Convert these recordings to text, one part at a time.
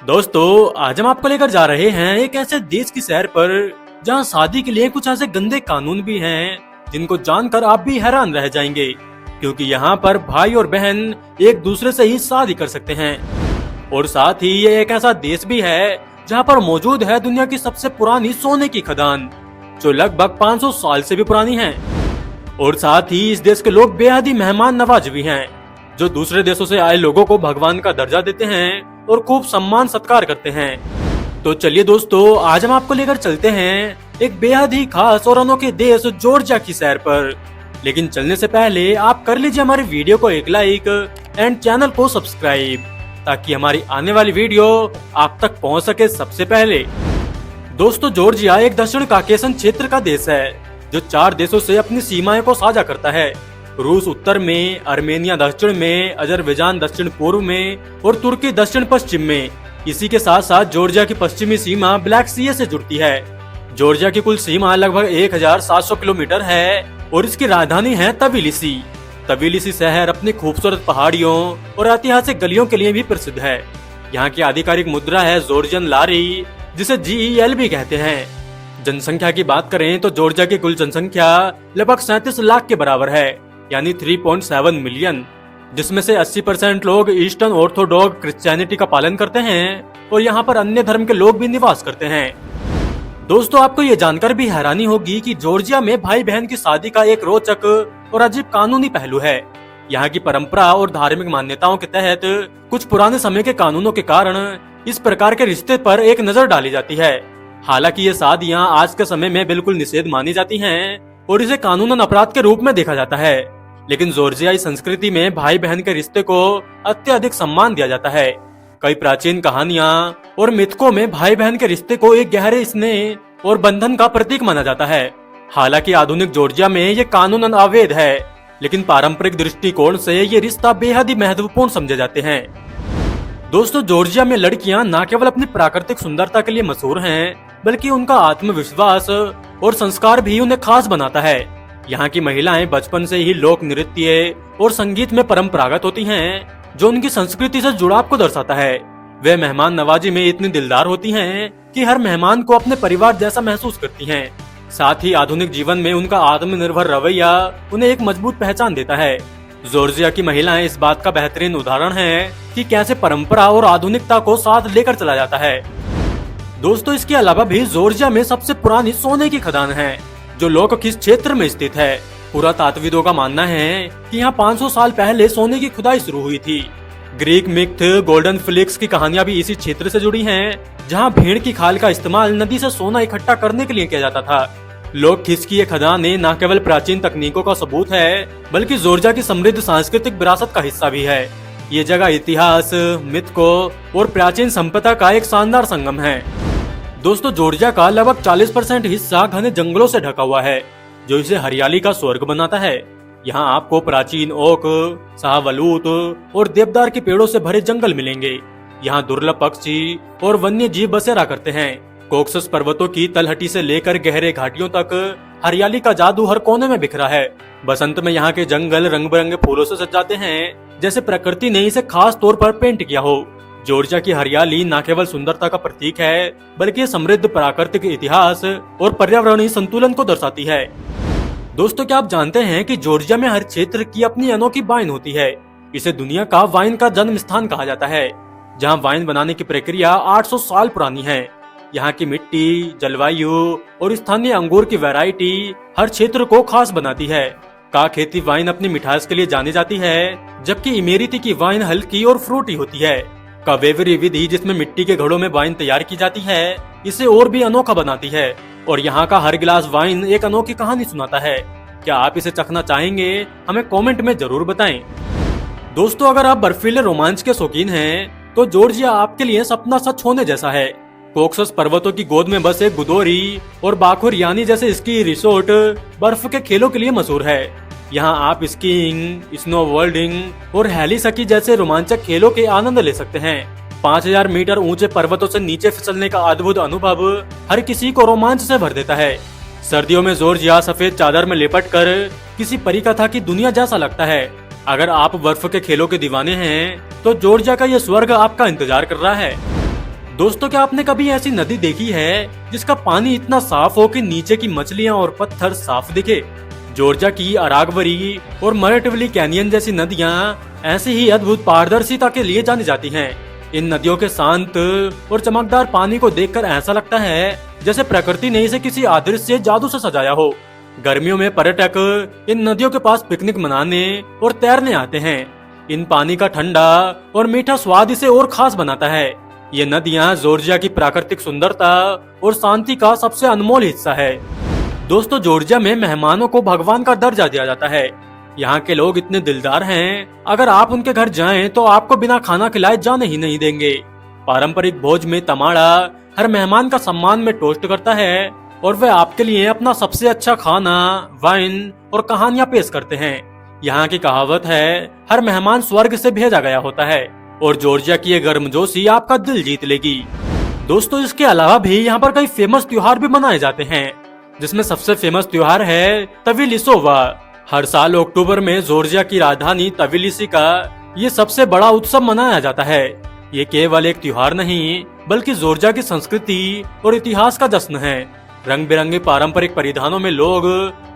दोस्तों आज हम आपको लेकर जा रहे हैं एक ऐसे देश की सैर पर जहां शादी के लिए कुछ ऐसे गंदे कानून भी हैं जिनको जानकर आप भी हैरान रह जाएंगे, क्योंकि यहाँ पर भाई और बहन एक दूसरे से ही शादी कर सकते हैं। और साथ ही ये एक ऐसा देश भी है जहाँ पर मौजूद है दुनिया की सबसे पुरानी सोने की खदान, जो लगभग 500 साल से भी पुरानी है। और साथ ही इस देश के लोग बेहद ही मेहमान नवाज भी हैं, जो दूसरे देशों से आए लोगों को भगवान का दर्जा देते हैं और खूब सम्मान सत्कार करते हैं। तो चलिए दोस्तों, आज हम आपको लेकर चलते हैं एक बेहद ही खास और अनोखे देश जॉर्जिया की सैर पर। लेकिन चलने से पहले आप कर लीजिए हमारी वीडियो को एक लाइक एंड चैनल को सब्सक्राइब, ताकि हमारी आने वाली वीडियो आप तक पहुंच सके सबसे पहले। दोस्तों, जॉर्जिया एक दक्षिण काकेशन क्षेत्र का देश है जो 4 देशों से अपनी सीमाएं को साझा करता है। रूस उत्तर में, अर्मेनिया दक्षिण में, अजरबैजान दक्षिण पूर्व में और तुर्की दक्षिण पश्चिम में। इसी के साथ साथ जॉर्जिया की पश्चिमी सीमा ब्लैक सी से जुड़ती है। जॉर्जिया की कुल सीमा लगभग 1700 किलोमीटर है और इसकी राजधानी है तबिलिसी। तबिलिसी शहर अपनी खूबसूरत पहाड़ियों और ऐतिहासिक गलियों के लिए भी प्रसिद्ध है। यहाँ की आधिकारिक मुद्रा है जॉर्जियन लारी, जिसे GEL भी कहते हैं। जनसंख्या की बात करें तो जॉर्जिया की कुल जनसंख्या लगभग 37 लाख के बराबर है, यानी 3.7 मिलियन, जिसमें से 80% लोग ईस्टर्न ऑर्थोडॉक्स क्रिश्चियनिटी का पालन करते हैं और यहाँ पर अन्य धर्म के लोग भी निवास करते हैं। दोस्तों, आपको ये जानकर भी हैरानी होगी कि जॉर्जिया में भाई बहन की शादी का एक रोचक और अजीब कानूनी पहलू है। यहाँ की परंपरा और धार्मिक मान्यताओं के तहत कुछ पुराने समय के कानूनों के कारण इस प्रकार के रिश्ते पर एक नजर डाली जाती है। हालांकि ये शादियाँ आज के समय में बिल्कुल निषेध मानी जाती हैं और इसे कानूनन अपराध के रूप में देखा जाता है। लेकिन जॉर्जियाई संस्कृति में भाई बहन के रिश्ते को अत्यधिक सम्मान दिया जाता है। कई प्राचीन कहानियां और मिथकों में भाई बहन के रिश्ते को एक गहरे स्नेह और बंधन का प्रतीक माना जाता है। हालांकि आधुनिक जॉर्जिया में ये कानूनन अवैध है, लेकिन पारंपरिक दृष्टिकोण से ये रिश्ता बेहद ही महत्वपूर्ण समझे जाते हैं। दोस्तों, जॉर्जिया में लड़कियां न केवल अपनी प्राकृतिक सुंदरता के लिए मशहूर हैं, बल्कि उनका आत्मविश्वास और संस्कार भी उन्हें खास बनाता है। यहाँ की महिलाएं बचपन से ही लोक नृत्य और संगीत में परंपरागत होती हैं, जो उनकी संस्कृति से जुड़ाव को दर्शाता है। वे मेहमान नवाजी में इतनी दिलदार होती हैं कि हर मेहमान को अपने परिवार जैसा महसूस करती हैं। साथ ही आधुनिक जीवन में उनका आत्मनिर्भर रवैया उन्हें एक मजबूत पहचान देता है। जॉर्जिया की महिलाएं इस बात का बेहतरीन उदाहरण है कि कैसे परंपरा और आधुनिकता को साथ लेकर चला जाता है। दोस्तों, इसके अलावा भी जॉर्जिया में सबसे पुरानी सोने की खदान है, जो लोकखिस क्षेत्र में स्थित है। पुरातात्विदों का मानना है कि यहाँ 500 साल पहले सोने की खुदाई शुरू हुई थी। ग्रीक मिथ गोल्डन फ्लिक्स की कहानियां भी इसी क्षेत्र से जुड़ी हैं, जहाँ भेड़ की खाल का इस्तेमाल नदी से सोना इकट्ठा करने के लिए किया जाता था। लोकखिस की ये खदानें न केवल प्राचीन तकनीकों का सबूत है, बल्कि जॉर्जिया की समृद्ध सांस्कृतिक विरासत का हिस्सा भी है। ये जगह इतिहास, मिथकों और प्राचीन संपदा का एक शानदार संगम है। दोस्तों, जॉर्जिया का लगभग 40% हिस्सा घने जंगलों से ढका हुआ है, जो इसे हरियाली का स्वर्ग बनाता है। यहाँ आपको प्राचीन ओक, शाहबलूत और देवदार के पेड़ों से भरे जंगल मिलेंगे। यहाँ दुर्लभ पक्षी और वन्य जीव बसेरा करते हैं। कॉकसस पर्वतों की तलहटी से लेकर गहरे घाटियों तक हरियाली का जादू हर कोने में बिखरा है। बसंत में यहाँ के जंगल रंग बिरंगे फूलों से सज जाते हैं, जैसे प्रकृति ने इसे खास तौर पर पेंट किया हो। जॉर्जिया की हरियाली न केवल सुंदरता का प्रतीक है, बल्कि समृद्ध प्राकृतिक इतिहास और पर्यावरणीय संतुलन को दर्शाती है। दोस्तों, क्या आप जानते हैं कि जॉर्जिया में हर क्षेत्र की अपनी अनोखी वाइन होती है। इसे दुनिया का वाइन का जन्म स्थान कहा जाता है, जहां वाइन बनाने की प्रक्रिया 800 साल पुरानी है। यहाँ की मिट्टी, जलवायु और स्थानीय अंगूर की वैरायटी हर क्षेत्र को खास बनाती है। का खेती वाइन अपनी मिठास के लिए जानी जाती है, जबकि इमेरिती की वाइन हल्की और फ्रूटी होती है। कावेरी विधि, जिसमें मिट्टी के घड़ों में वाइन तैयार की जाती है, इसे और भी अनोखा बनाती है। और यहाँ का हर गिलास वाइन एक अनोखी कहानी सुनाता है। क्या आप इसे चखना चाहेंगे? हमें कमेंट में जरूर बताएं। दोस्तों, अगर आप बर्फीले रोमांच के शौकीन हैं, तो जॉर्जिया आपके लिए सपना सच होने जैसा है। कॉकसस पर्वतों की गोद में बसे गुदोरी और बाखुर यानी जैसे स्की रिसोर्ट बर्फ के खेलों के लिए मशहूर है। यहाँ आप स्कीइंग, स्नो वर्ल्डिंग और हेली स्की जैसे रोमांचक खेलों के आनंद ले सकते हैं। 5000 मीटर ऊंचे पर्वतों से नीचे फिसलने का अद्भुत अनुभव हर किसी को रोमांच से भर देता है। सर्दियों में जॉर्जिया सफेद चादर में लिपट कर किसी परी कथा की दुनिया जैसा लगता है। अगर आप बर्फ के खेलों के दीवाने हैं, तो जॉर्जिया का यह स्वर्ग आपका इंतजार कर रहा है। दोस्तों, क्या आपने कभी ऐसी नदी देखी है जिसका पानी इतना साफ हो कि नीचे की मछलियां और पत्थर साफ दिखे? जॉर्जिया की अरागवरी और मरेटवली कैनियन जैसी नदियां ऐसी ही अद्भुत पारदर्शिता के लिए जानी जाती हैं। इन नदियों के शांत और चमकदार पानी को देखकर ऐसा लगता है जैसे प्रकृति ने इसे किसी अदृश्य जादू से सजाया हो। गर्मियों में पर्यटक इन नदियों के पास पिकनिक मनाने और तैरने आते हैं। इन पानी का ठंडा और मीठा स्वाद इसे और खास बनाता है। ये नदियां जॉर्जिया की प्राकृतिक सुंदरता और शांति का सबसे अनमोल हिस्सा है। दोस्तों, जॉर्जिया में मेहमानों को भगवान का दर्जा दिया जाता है। यहाँ के लोग इतने दिलदार हैं, अगर आप उनके घर जाएं तो आपको बिना खाना खिलाए जाने ही नहीं देंगे। पारंपरिक भोज में तमाड़ा हर मेहमान का सम्मान में टोस्ट करता है और वे आपके लिए अपना सबसे अच्छा खाना, वाइन और कहानियां पेश करते हैं। यहाँ की कहावत है, हर मेहमान स्वर्ग से भेजा गया होता है, और जॉर्जिया की ये गर्मजोशी आपका दिल जीत लेगी। दोस्तों, इसके अलावा भी यहाँ पर कई फेमस त्योहार भी मनाए जाते हैं, जिसमें सबसे फेमस त्योहार है तविलिसोवा। हर साल अक्टूबर में जॉर्जिया की राजधानी तबिलिसी का ये सबसे बड़ा उत्सव मनाया जाता है। ये केवल एक त्योहार नहीं, बल्कि जॉर्जिया की संस्कृति और इतिहास का जश्न है। रंग बिरंगे पारंपरिक परिधानों में लोग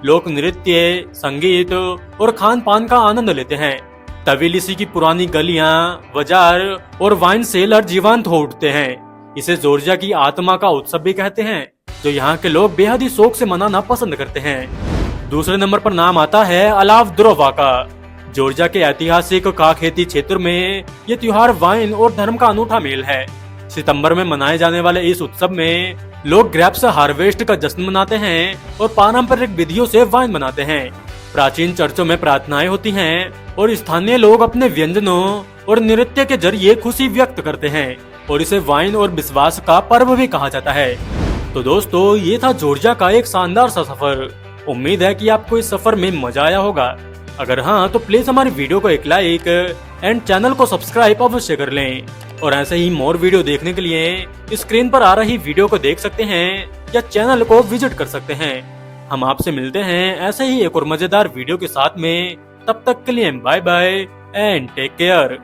लोक नृत्य, संगीत और खान पान का आनंद लेते हैं। तबिलिसी की पुरानी गलियां, बाजार और वाइन सेलर जीवंत हो उठते हैं। इसे जॉर्जिया की आत्मा का उत्सव भी कहते हैं, जो यहाँ के लोग बेहद ही शौक से मनाना पसंद करते हैं। दूसरे नंबर पर नाम आता है अलावद्रोवा का। जॉर्जिया के ऐतिहासिक काखेती क्षेत्र में ये त्योहार वाइन और धर्म का अनूठा मेल है। सितंबर में मनाए जाने वाले इस उत्सव में लोग ग्रेप्स हार्वेस्ट का जश्न मनाते हैं और पारंपरिक विधियों से वाइन बनाते हैं। प्राचीन चर्चों में प्रार्थनाएं होती हैं और स्थानीय लोग अपने व्यंजनों और नृत्य के जरिए खुशी व्यक्त करते हैं, और इसे वाइन और विश्वास का पर्व भी कहा जाता है। तो दोस्तों, ये था जॉर्जिया का एक शानदार सा सफर। उम्मीद है कि आपको इस सफर में मजा आया होगा। अगर हाँ, तो प्लीज हमारी वीडियो को एक लाइक एंड चैनल को सब्सक्राइब अवश्य कर लें। और ऐसे ही मोर वीडियो देखने के लिए स्क्रीन पर आ रही वीडियो को देख सकते हैं या चैनल को विजिट कर सकते हैं। हम आपसे मिलते हैं ऐसे ही एक और मजेदार वीडियो के साथ में। तब तक के लिए bye bye and take care.